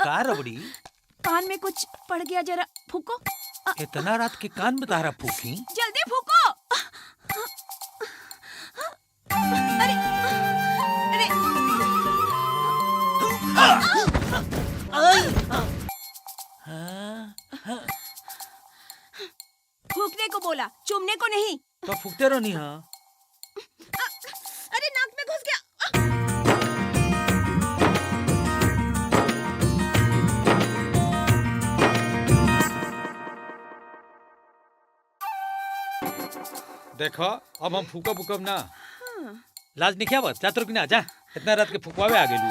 का रबड़ी? कान में कुछ पड़ गया, जरा फूको। इतना रात के कान में तारा फूकी? जल्दी फूको। अरे अरे फूकने को बोला, चुमने को नहीं। तो फूकते रहो नहीं। हाँ अरे नाक में घुस गया। देखो अब हम फूका फूकब ना। लाज नहीं क्या बस जा तो ना जा, इतना रात के फुकवावे आ गेलू।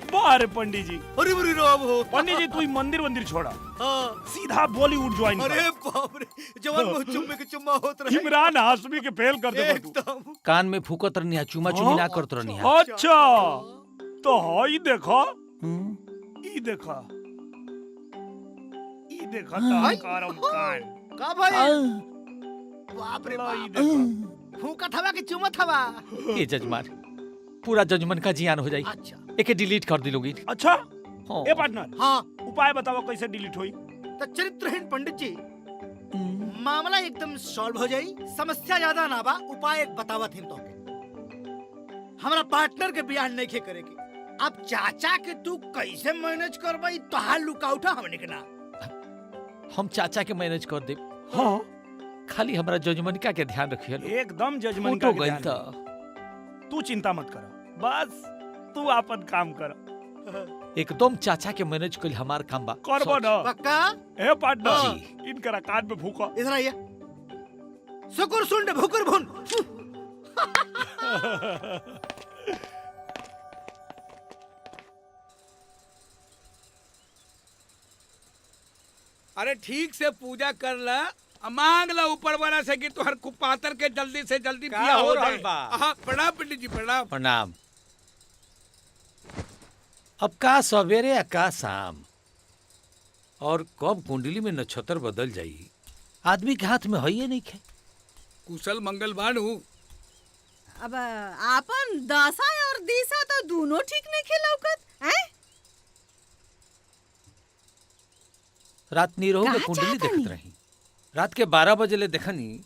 बारे पंडित जी। अरे बड़ी राम हो पंडित जी, तू मंदिर छोड़ा, हाँ। सीधा बॉलीवुड ज्वाइन कर। अरे बाप रे, जवान बहुत चुम्मे के चुम्मा होत रहे। इमरान हाशमी के फेल कर दे तू। एकदम। कान में फूकत रहनी, चुमा चुमी ना करत रहनी। अच्छा तो हाई देखा, ई देखा, ई देखा तारम कान का भाई? बाप रे बाप। फूका थवा के चुमा थवा। ये जजमान पूरा जजमान का जियान हो जाई। अच्छा एके डिलीट कर दी लोगी। अच्छा हाँ। ए पार्टनर, हाँ उपाय बताओ कैसे डिलीट होई। तो चरित्रहीन पंडित जी, मामला एकदम सॉल्व हो जाई। समस्या ज्यादा ना बा, उपाय एक बतावत हिम तो के। हमारा पार्टनर के बियाह नहीं खे करेगी। अब चाचा के तू कैसे मैनेज करबई? तोहार लुकआउट हमने के ना। हम चाचा के मैनेज कर दे। हाँ खाली हमारा जजमनिका के ध्यान रखिए। एकदम जजमेंट तो गई था। तू चिंता मत कर, बस तू अपन काम कर। एकदम चाचा के मैनेज कर हमार काम बा। करबो ना पक्का? ए पार्टनर जी। इनकरा कान पे फूको। इधर आइए। सुकुर सुंड भुकुर भुन। अरे ठीक से पूजा कर ला, मांग ला ऊपर वाला से कि तुहर कुपातर के जल्दी से जल्दी का बियाह हो हो रहल जाए। बा? हाँ प्रणाम पंडित जी, प्रणाम। प्रणाम। अब का सवेरे या का शाम, और कब कुंडली में नक्षत्र बदल जाई आदमी के हाथ में है ये नहीं खे। कुशल मंगल बानू। अब आपन दशा और दिशा तो दोनों ठीक नहीं खिलौकत हैं। रात नीरहू के का कुंडली चाहतनी? देखत रही। रात के 12 बजे ले देखनी,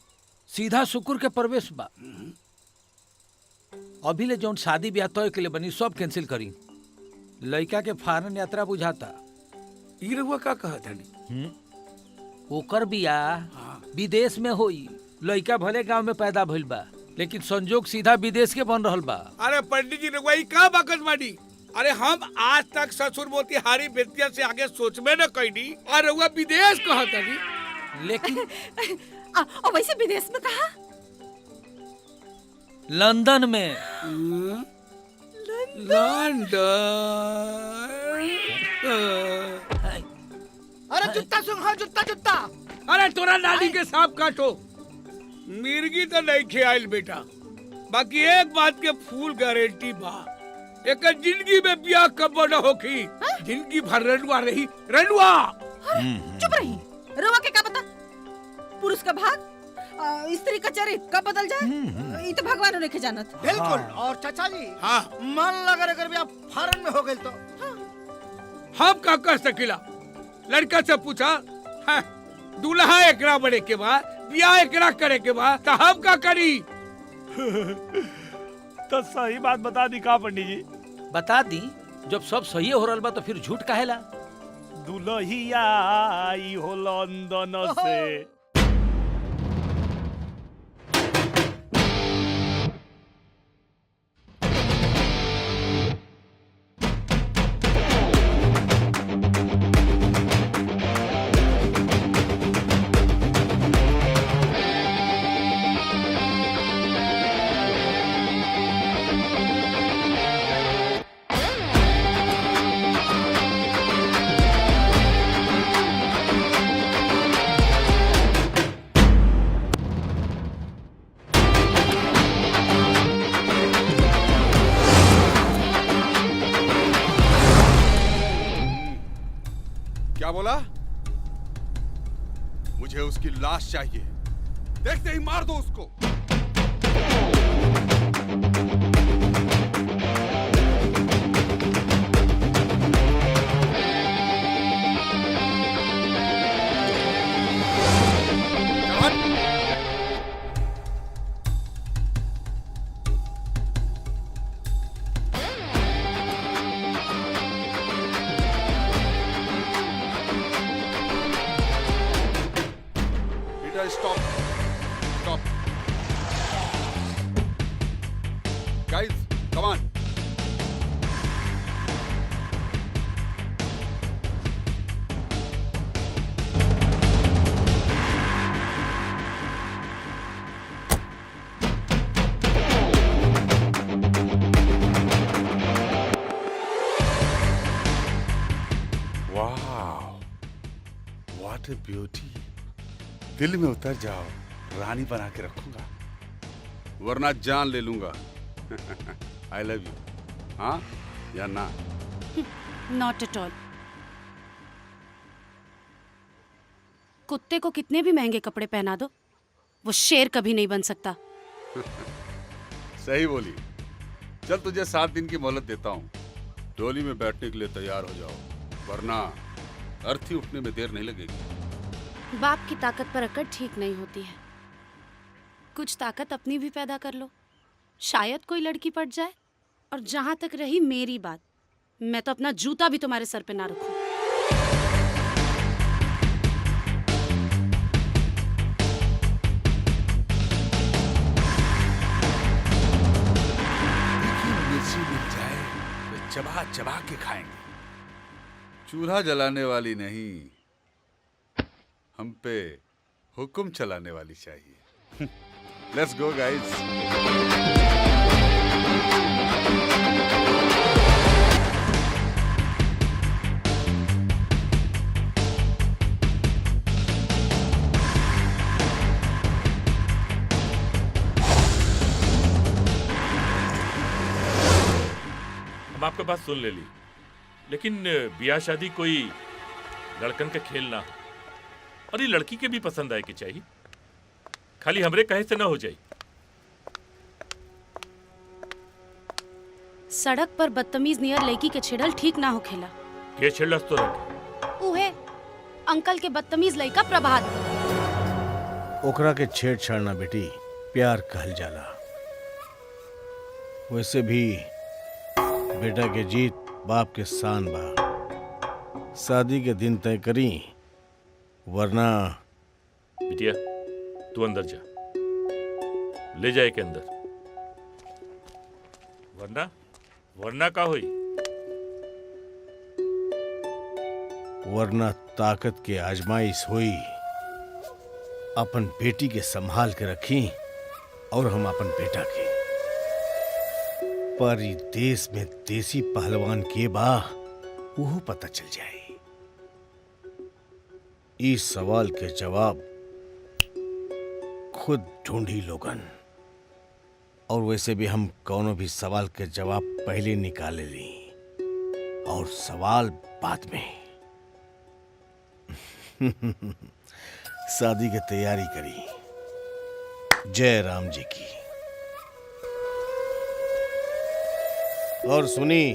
सीधा शुक्र के प्रवेश बा। अभी ले जौन शादी ब्याह तय के लिए बनी सब कैंसिल करी। लड़का के फॉरेन यात्रा बुझाता। ई रहुआ का कहत हनी? ओकर बियाह विदेश में होई। लड़का भले गांव में पैदा भइल बा, लेकिन संजोग सीधा विदेश के बन रहल बा। अरे पंडित जी रहुआ ई का बकत बानी? अरे हम आज तक ससुर मोतिहारी बेतिया से आगे सोचबे न कईनी, और रहुआ विदेश कहत हनी। लेकिन और वैसे विदेश में कहा? लंदन में। अरे जुत्ता सुन, हाँ जुत्ता जुत्ता। अरे तोरा नानी के सांप काटो। मिर्गी तो नहीं खेआइल बेटा, बाकी एक बात के फुल गारंटी बा, एक जिंदगी में ब्याह कब न होखी। जिंदगी भर रनुआ रही, रनुआ। चुप रही। रवा के क्या पता पुरुष का भाग स्त्री का चरित्र कब बदल जाए, ये तो भगवान ने जानत। बिल्कुल। और चाचा जी, हाँ मन लगा अगर ब्याह फॉरेन में हो गई तो हम का कर सकिला? लड़का से पूछा, हाँ, दूल्हा एकरा बड़े के बाद ब्याह एकरा करे के बाद तो हम का करी? तो सही बात बता दी का पंडित जी? बता दी। जब सब सही हो रहल बा तो फिर झूठ काहेला? दुल्हिया आई हो लंदन से। क्या बोला? मुझे उसकी लाश चाहिए। देखते ही मार दो उसको। Stop. Stop. Guys, come on. Wow. What a beauty. दिल में उतर जाओ, रानी बना के रखूंगा, वरना जान ले लूंगा। I love you. हाँ या ना? Not at all. कुत्ते को कितने भी महंगे कपड़े पहना दो, वो शेर कभी नहीं बन सकता। सही बोली। चल तुझे 7 दिन की मोहलत देता हूँ, डोली में बैठने के लिए तैयार हो जाओ, वरना अर्थी उठने में देर नहीं लगेगी। बाप की ताकत पर अकड़ ठीक नहीं होती है, कुछ ताकत अपनी भी पैदा कर लो, शायद कोई लड़की पट जाए। और जहां तक रही मेरी बात, मैं तो अपना जूता भी तुम्हारे सर पे ना रखूं। मिर्ची मिल जाए तो चबा चबा के खाएंगे, चूल्हा जलाने वाली नहीं, हम पे हुक्म चलाने वाली चाहिए। Let's go guys. हम आपका बात सुन ले ली, लेकिन ब्याह शादी कोई लड़कन का खेल ना हो, और ये लड़की के भी पसंद आए कि चाहिए, खाली हमरे कहे से ना हो जाए। सड़क पर बदतमीज नियर लड़की के छेड़ल ठीक ना हो खेला। के छेड़लस तो रखे उहे अंकल के बदतमीज लड़का प्रभात। ओकरा के छेड़छाड़ ना बेटी, प्यार कहल जाला। वैसे भी बेटा के जीत बाप के शान बा। शादी के दिन तय करी, वरना। बिटिया तू अंदर जा, ले जाए के अंदर, वरना का हुई? वरना ताकत के आजमाइश हुई। अपन बेटी के संभाल के रखी और हम अपन बेटा के। पर ई देश में देसी पहलवान के बा, वो पता चल जाए। इस सवाल के जवाब खुद ढूंढी लोगन। और वैसे भी हम कौनो भी सवाल के जवाब पहले निकाले ली और सवाल बाद में। शादी की तैयारी करी। जय राम जी की। और सुनी,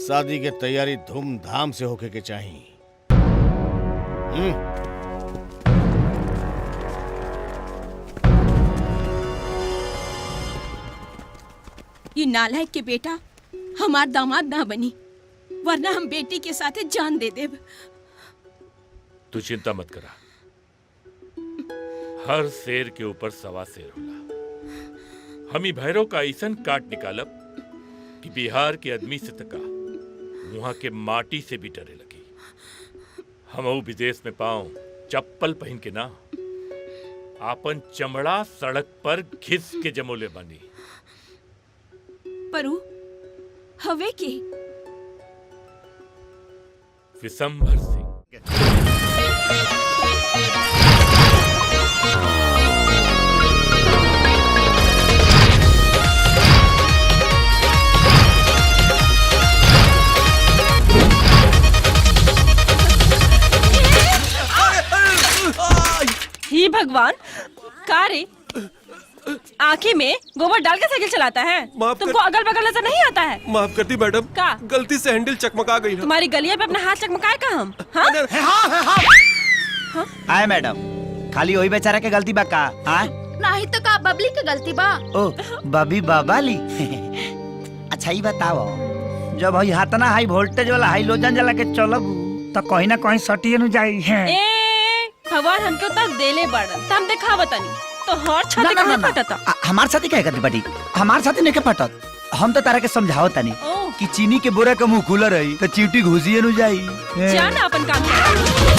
शादी की तैयारी धूमधाम से होके के चाहिए। ये नालायक के बेटा हमार दामाद ना बनी, वरना हम बेटी के साथे जान दे देब। तू चिंता मत करा, हर शेर के ऊपर सवा शेर होला। हम ही भैरव का ऐसन काट निकालब कि बिहार के आदमी से तका वहां के माटी से भी डरे लगी। हम विदेश में पाऊं चप्पल पहन के ना, आपन चमड़ा सड़क पर घिस के जमोले बनी। परू हवे के विशंभर सिंह। ही भगवान, का रे आँखें में गोबर डाल के साइकिल चलाता है? तुमको अगल बगल नजर नहीं आता है? माफ करती मैडम, का गलती से हैंडल चकमका गई। तुम्हारी गलिया पे अपना हाथ चकमकाए का हम? आए मैडम, खाली वही बेचारा के गलती बा का? नहीं तो का बबली के गलती बा? ओ बबी बाबाली। अच्छा ही बताओ, जब हई हाथना हाई वोल्टेज वाला हाई लोजन जला के चलब तो कहीं ना कहीं सटिए न जाई है। ए भगवान हमके उतना देले बड़न, हम देखा बतानी तो हर छाती कहाँ फटता? हमार साथी क्या करती बटी? हमार साथी नहीं के फटत। हम तो तारा के समझाओ तनी कि चीनी के बोरा का मुंह खुला रही तो चीटी घुसिए न जाई। जाना अपन काम कर।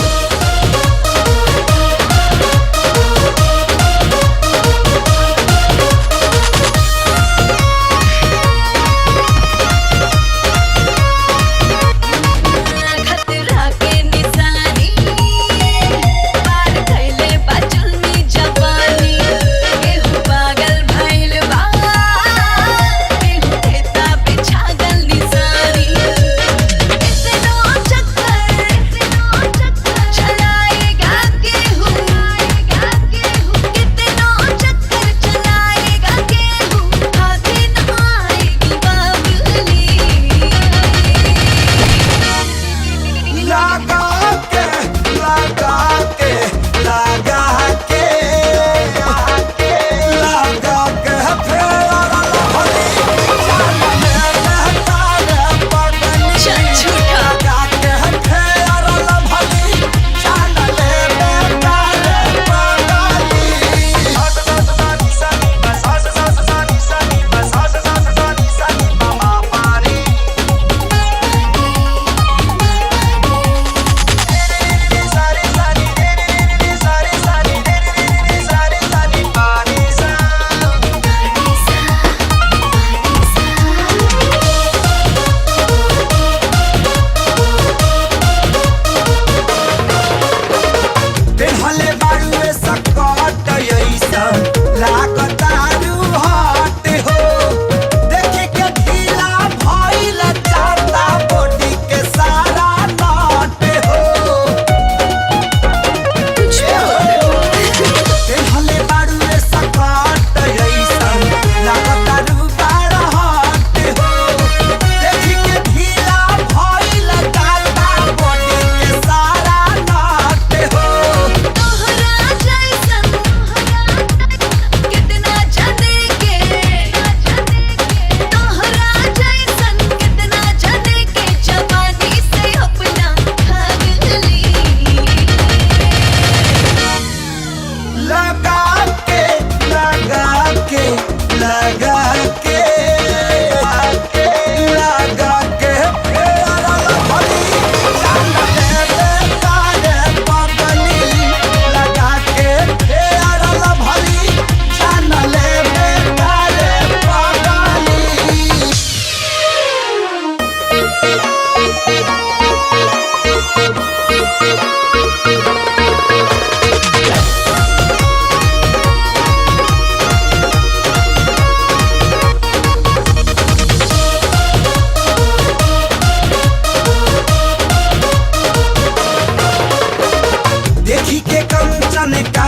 देखी के कंचन का